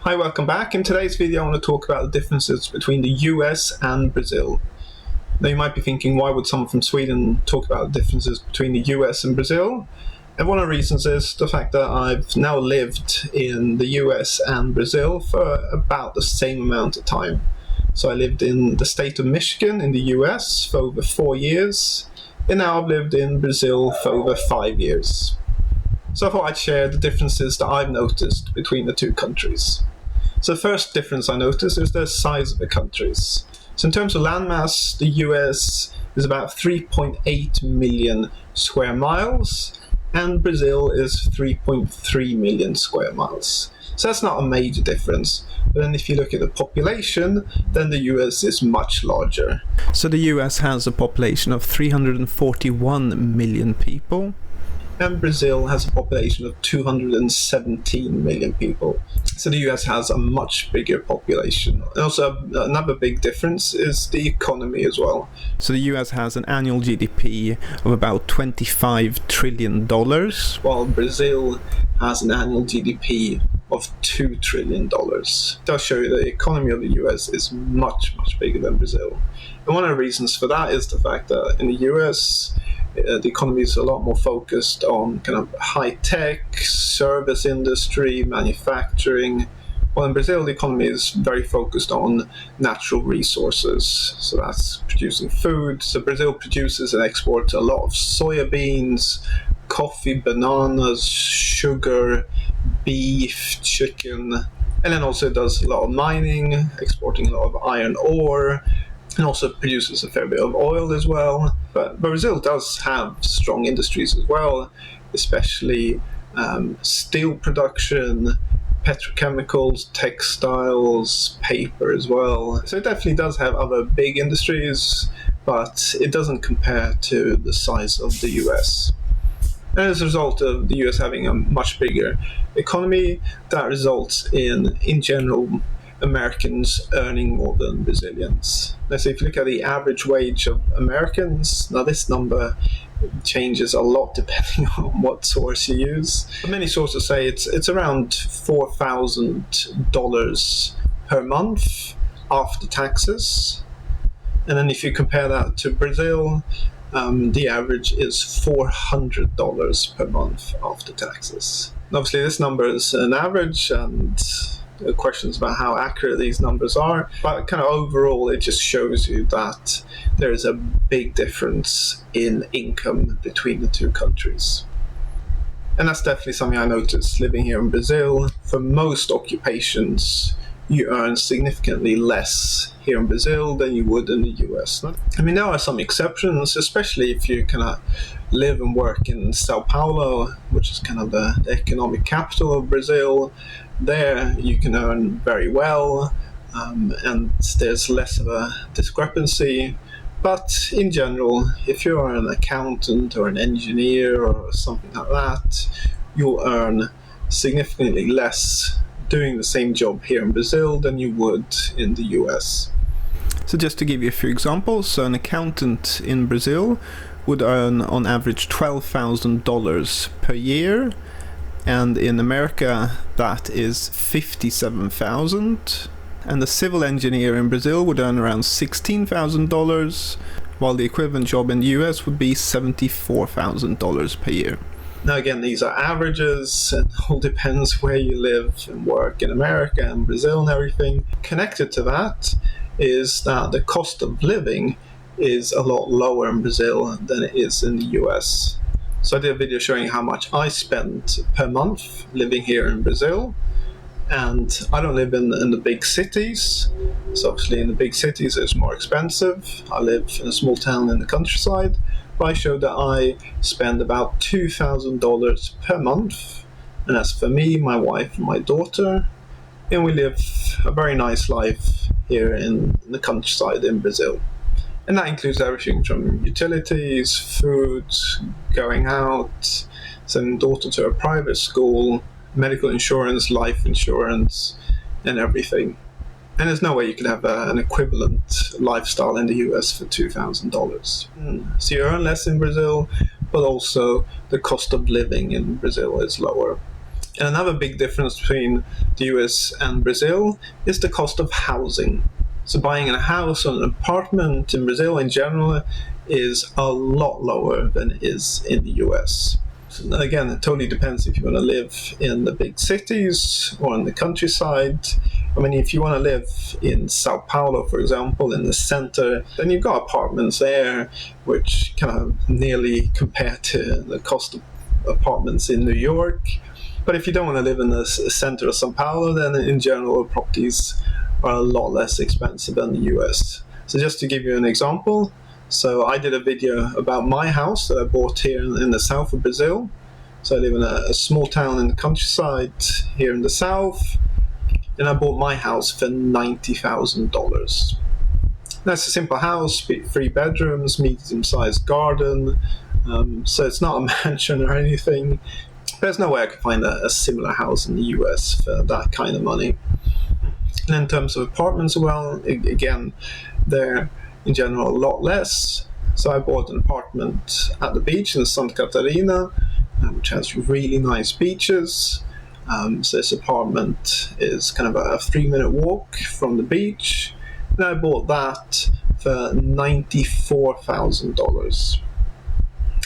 Hi, welcome back. In today's video I want to talk about the differences between the US and Brazil. Now you might be thinking, why would someone from Sweden talk about the differences between the US and Brazil? And one of the reasons is the fact that I've now lived in the US and Brazil for about the same amount of time. So I lived in the state of Michigan in the US for over 4 years, and now I've lived in Brazil for over 5 years. So I thought I'd share the differences that I've noticed between the two countries. So the first difference I noticed is the size of the countries. So in terms of landmass, the US is about 3.8 million square miles, and Brazil is 3.3 million square miles. So that's not a major difference. But then if you look at the population, then the US is much larger. So the US has a population of 341 million people. And Brazil has a population of 217 million people. So the US has a much bigger population. And also another big difference is the economy as well. So the US has an annual GDP of about $25 trillion. While Brazil has an annual GDP of $2 trillion. It does show you that the economy of the US is much bigger than Brazil. And one of the reasons for that is the fact that in the US, the economy is a lot more focused on kind of high-tech, service industry, manufacturing. While in Brazil, the economy is very focused on natural resources. So that's producing food. So Brazil produces and exports a lot of soybeans, coffee, bananas, sugar, beef, chicken, and then also does a lot of mining, exporting a lot of iron ore, and also produces a fair bit of oil as well. But Brazil does have strong industries as well, especially steel production, petrochemicals, textiles, paper as well. So it definitely does have other big industries, but it doesn't compare to the size of the US. And as a result of the US having a much bigger economy, that results in general, Americans earning more than Brazilians. Now, so if you look at the average wage of Americans, now this number changes a lot depending on what source you use. But many sources say it's around $4,000 per month after taxes. And then if you compare that to Brazil, the average is $400 per month after taxes. And obviously this number is an average, and questions about how accurate these numbers are, but kind of overall it just shows you that there is a big difference in income between the two countries. And that's definitely something I noticed living here in Brazil. For most occupations, you earn significantly less here in Brazil than you would in the US. I mean, there are some exceptions, especially if you kind of live and work in Sao Paulo, which is kind of the economic capital of Brazil. There you can earn very well, and there's less of a discrepancy. But in general, if you're an accountant or an engineer or something like that, you'll earn significantly less doing the same job here in Brazil than you would in the US. So just to give you a few examples, so an accountant in Brazil would earn on average $12,000 per year, and in America that is $57,000. And a civil engineer in Brazil would earn around $16,000, while the equivalent job in the US would be $74,000 per year. Now again, these are averages, and it all depends where you live and work in America and Brazil and everything. Connected to that is that the cost of living is a lot lower in Brazil than it is in the US. So I did a video showing how much I spent per month living here in Brazil. And I don't live in the big cities. So obviously in the big cities it's more expensive. I live in a small town in the countryside. But I showed that I spend about $2,000 per month. And that's for me, my wife, and my daughter. And we live a very nice life here in the countryside in Brazil. And that includes everything from utilities, food, going out, sending daughter to a private school, medical insurance, life insurance, and everything. And there's no way you could have an equivalent lifestyle in the US for $2,000. So you earn less in Brazil, but also the cost of living in Brazil is lower. And another big difference between the US and Brazil is the cost of housing. So buying a house or an apartment in Brazil in general is a lot lower than it is in the US. So again, it totally depends if you want to live in the big cities or in the countryside. I mean, if you want to live in Sao Paulo, for example, in the center, then you've got apartments there which kind of nearly compare to the cost of apartments in New York. But if you don't want to live in the center of Sao Paulo, then in general, properties are a lot less expensive than the US. So just to give you an example, so I did a video about my house that I bought here in the south of Brazil. So I live in a small town in the countryside here in the south, and I bought my house for $90,000. That's a simple house, 3 bedrooms, medium-sized garden, so it's not a mansion or anything. There's no way I could find a similar house in the US for that kind of money. And in terms of apartments, well, again, they're in general a lot less. So I bought an apartment at the beach in Santa Catarina, which has really nice beaches. So this apartment is kind of a 3-minute walk from the beach. And I bought that for $94,000.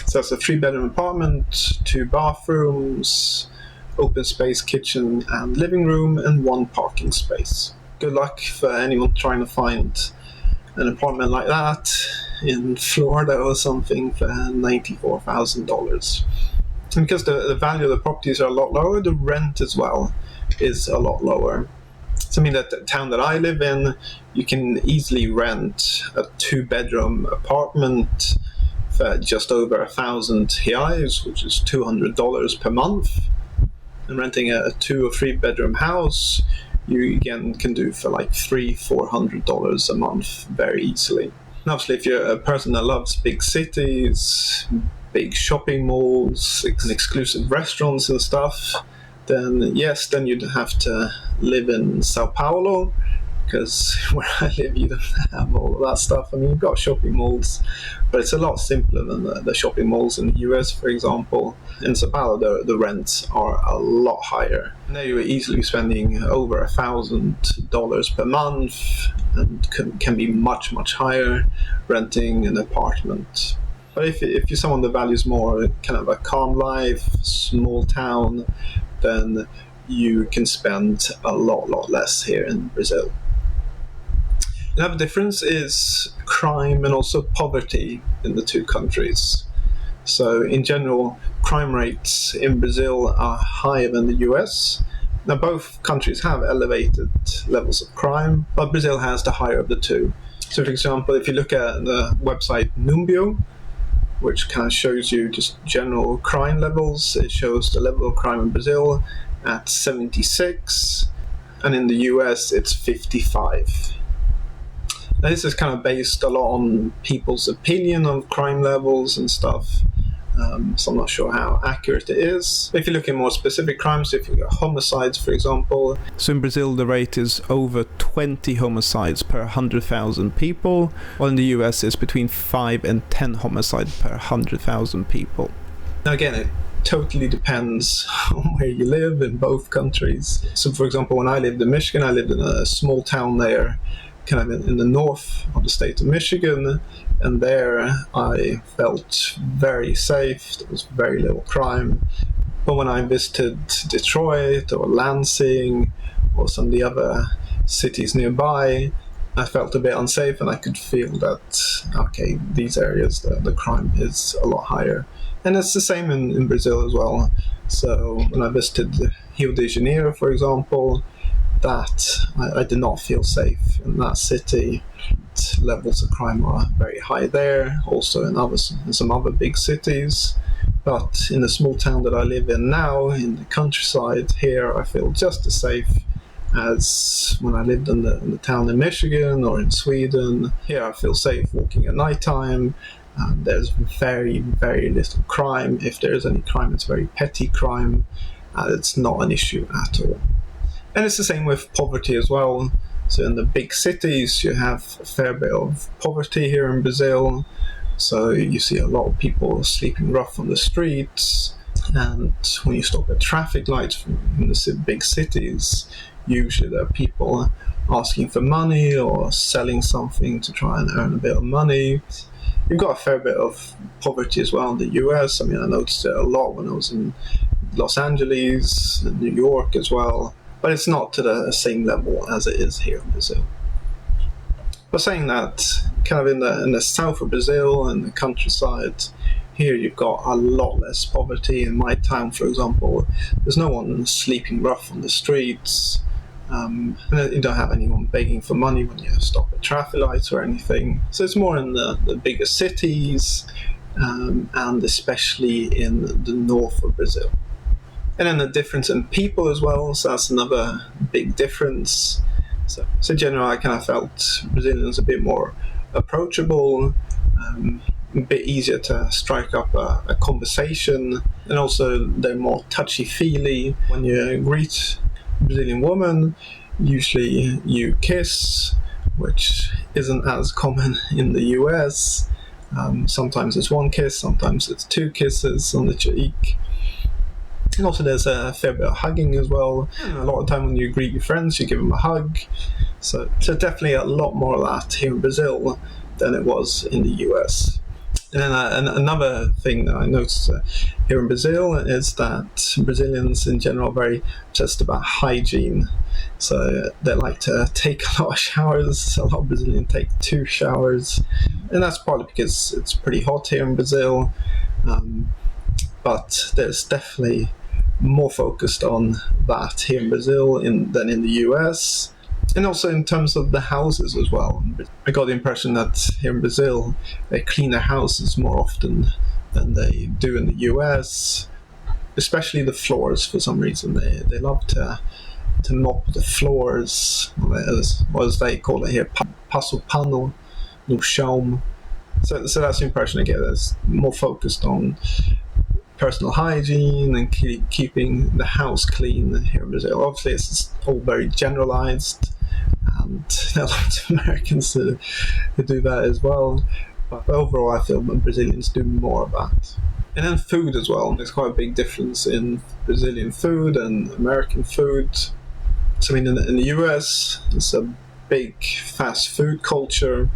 So it's a 3-bedroom apartment, 2 bathrooms, open space kitchen and living room, and 1 parking space. Good luck for anyone trying to find an apartment like that in Florida or something for $94,000. And because the value of the properties are a lot lower, the rent as well is a lot lower. So I mean, that the town that I live in, you can easily rent a 2-bedroom apartment for just over 1,000 reais, which is $200 per month. And renting a 2 or 3 bedroom house, you again can do for like $300-400 a month very easily. And obviously, if you're a person that loves big cities, big shopping malls, and exclusive restaurants and stuff, then yes, then you'd have to live in Sao Paulo, because where I live you don't have all of that stuff. I mean, you've got shopping malls, but it's a lot simpler than the shopping malls in the US, for example. In Sao Paulo, the rents are a lot higher. Now you're easily spending over $1,000 per month, and can be much, much higher renting an apartment. But if you're someone that values more kind of a calm life, small town, then you can spend a lot less here in Brazil. Another difference is crime and also poverty in the 2 countries. So in general, crime rates in Brazil are higher than the US. Now both countries have elevated levels of crime, but Brazil has the higher of the 2. So for example, if you look at the website Numbeo, which kind of shows you just general crime levels, it shows the level of crime in Brazil at 76, and in the US it's 55. Now, this is kind of based a lot on people's opinion of crime levels and stuff, so I'm not sure how accurate it is. If you look at more specific crimes, if you look at homicides, for example. So in Brazil, the rate is over 20 homicides per 100,000 people, while in the US it's between 5 and 10 homicides per 100,000 people. Now again, it totally depends on where you live in both countries. So for example, when I lived in Michigan, I lived in a small town there, kind of in the north of the state of Michigan, and there I felt very safe. There was very little crime. But when I visited Detroit or Lansing or some of the other cities nearby, I felt a bit unsafe, and I could feel that, okay, these areas, the crime is a lot higher. And it's the same in Brazil as well. So when I visited Rio de Janeiro, for example, that I did not feel safe in that city. Levels of crime are very high there, also in some other big cities. But in the small town that I live in now, in the countryside here, I feel just as safe as when I lived in the town in Michigan or in Sweden. Here I feel safe walking at nighttime. There's very, very little crime. If there is any crime, it's very petty crime. It's not an issue at all. And it's the same with poverty as well. So in the big cities, you have a fair bit of poverty here in Brazil. So you see a lot of people sleeping rough on the streets. And when you stop at traffic lights in the big cities, usually there are people asking for money or selling something to try and earn a bit of money. You've got a fair bit of poverty as well in the US. I mean, I noticed it a lot when I was in Los Angeles and New York as well, but it's not to the same level as it is here in Brazil. But saying that, kind of in the south of Brazil and the countryside, here you've got a lot less poverty. In my town, for example, there's no one sleeping rough on the streets. And you don't have anyone begging for money when you stop at traffic lights or anything. So it's more in the bigger cities, and especially in the north of Brazil. And then the difference in people as well, so that's another big difference. So in general, I kind of felt Brazilians a bit more approachable, a bit easier to strike up a conversation, and also they're more touchy-feely. When you greet a Brazilian woman, usually you kiss, which isn't as common in the US. Sometimes it's one kiss, sometimes it's two kisses on the cheek. And also there's a fair bit of hugging as well. A lot of the time when you greet your friends, you give them a hug. So definitely a lot more of that here in Brazil than it was in the US. And then another thing that I noticed here in Brazil is that Brazilians in general are very obsessed about hygiene. So they like to take a lot of showers. A lot of Brazilians take 2 showers. And that's partly because it's pretty hot here in Brazil. But there's definitely more focused on that here in Brazil than in the US. And also in terms of the houses as well. I got the impression that here in Brazil, they clean their houses more often than they do in the US. Especially the floors, for some reason. They love to mop the floors, as they call it here, passo pano no chão. So that's the impression I get. It's more focused on personal hygiene and keeping the house clean here in Brazil. Obviously, it's all very generalized, and there are lots of Americans who do that as well. But overall, I feel that Brazilians do more of that. And then food as well. There's quite a big difference in Brazilian food and American food. So I mean, in the US, it's a big fast food culture.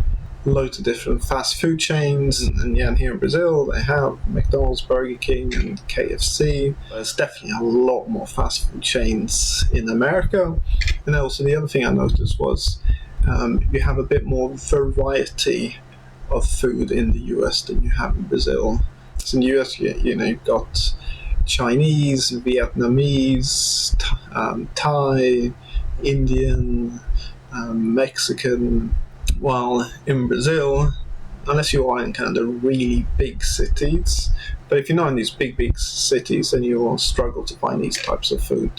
Loads of different fast food chains, and here in Brazil they have McDonald's, Burger King and KFC. There's definitely a lot more fast food chains in America. And also the other thing I noticed was you have a bit more variety of food in the US than you have in Brazil. So in the US you've got Chinese, Vietnamese, Thai, Indian, Mexican. While in Brazil, unless you are in kind of the really big cities, but if you're not in these big cities, then you will struggle to find these types of food.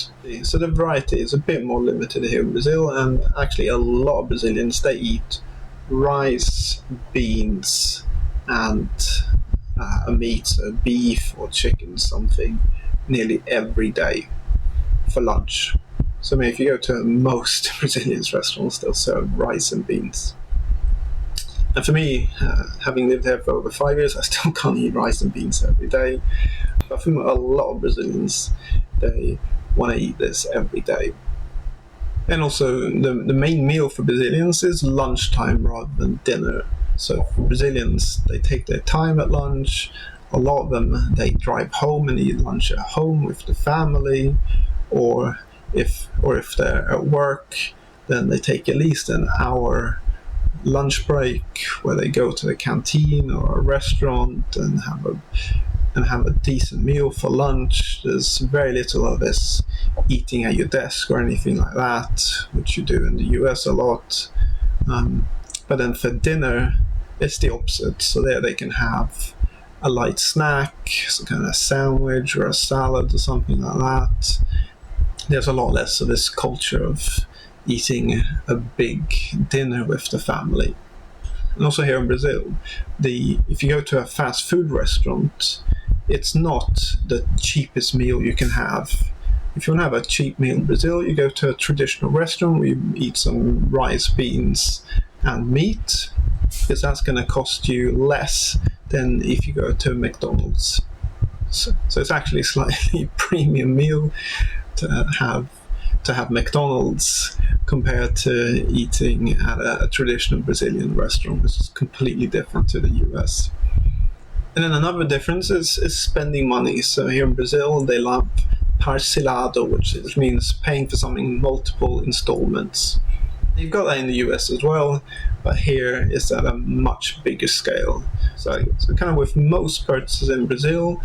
So the variety is a bit more limited here in Brazil, and actually a lot of Brazilians, they eat rice, beans, and a meat, so beef or chicken, something, nearly every day for lunch. So I mean, if you go to most Brazilian restaurants, they'll serve rice and beans. And for me, having lived there for over 5 years, I still can't eat rice and beans every day. But for a lot of Brazilians, they want to eat this every day. And also, the main meal for Brazilians is lunchtime rather than dinner. So for Brazilians, they take their time at lunch. A lot of them, they drive home and eat lunch at home with the family, or if they're at work, then they take at least an hour lunch break where they go to the canteen or a restaurant and have a decent meal for lunch. There's very little of this eating at your desk or anything like that, which you do in the US a lot. But then for dinner, it's the opposite. So there they can have a light snack, some kind of sandwich or a salad or something like that. There's a lot less of this culture of eating a big dinner with the family. And also here in Brazil, if you go to a fast food restaurant, it's not the cheapest meal you can have. If you want to have a cheap meal in Brazil, you go to a traditional restaurant where you eat some rice, beans and meat, because that's going to cost you less than if you go to McDonald's. So it's actually a slightly premium meal to have McDonald's compared to eating at a traditional Brazilian restaurant, which is completely different to the US. And then another difference is spending money. So here in Brazil, they love parcelado, which means paying for something in multiple installments. You've got that in the US as well, but here it's at a much bigger scale. So kind of with most purchases in Brazil,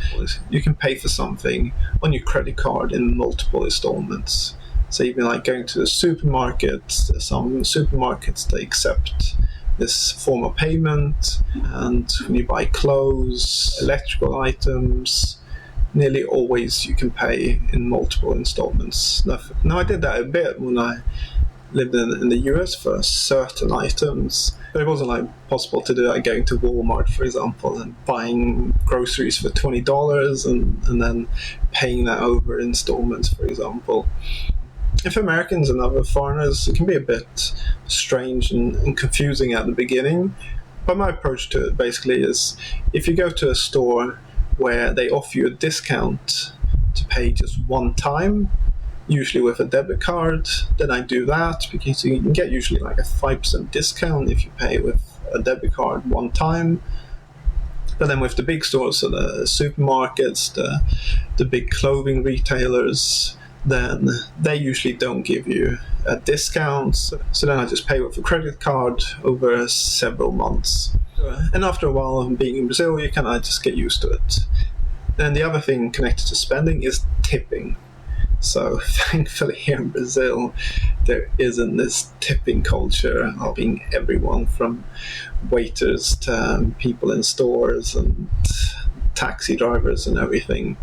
you can pay for something on your credit card in multiple installments. So even like going to the supermarket, some supermarkets, they accept this form of payment, and when you buy clothes, electrical items, nearly always you can pay in multiple installments. Now I did that a bit when I lived in the US for certain items, but it wasn't like possible to do that going to Walmart, for example, and buying groceries for $20 and then paying that over installments, for example. And for Americans and other foreigners, it can be a bit strange and confusing at the beginning. But my approach to it basically is, if you go to a store where they offer you a discount to pay just one time, usually with a debit card, then I do that, because you can get usually like a 5% discount if you pay with a debit card one time. But then with the big stores, so the supermarkets, the big clothing retailers, then they usually don't give you a discount. So then I just pay with a credit card over several months. And after a while of being in Brazil, you kind of just get used to it. And the other thing connected to spending is tipping. So thankfully here in Brazil, there isn't this tipping culture of being everyone from waiters to people in stores and taxi drivers and everything.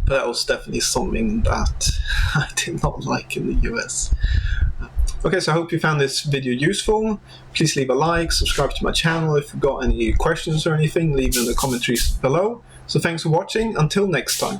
But that was definitely something that I did not like in the US. Okay, so I hope you found this video useful. Please leave a like, subscribe to my channel. If you've got any questions or anything, leave them in the commentaries below. So thanks for watching. Until next time.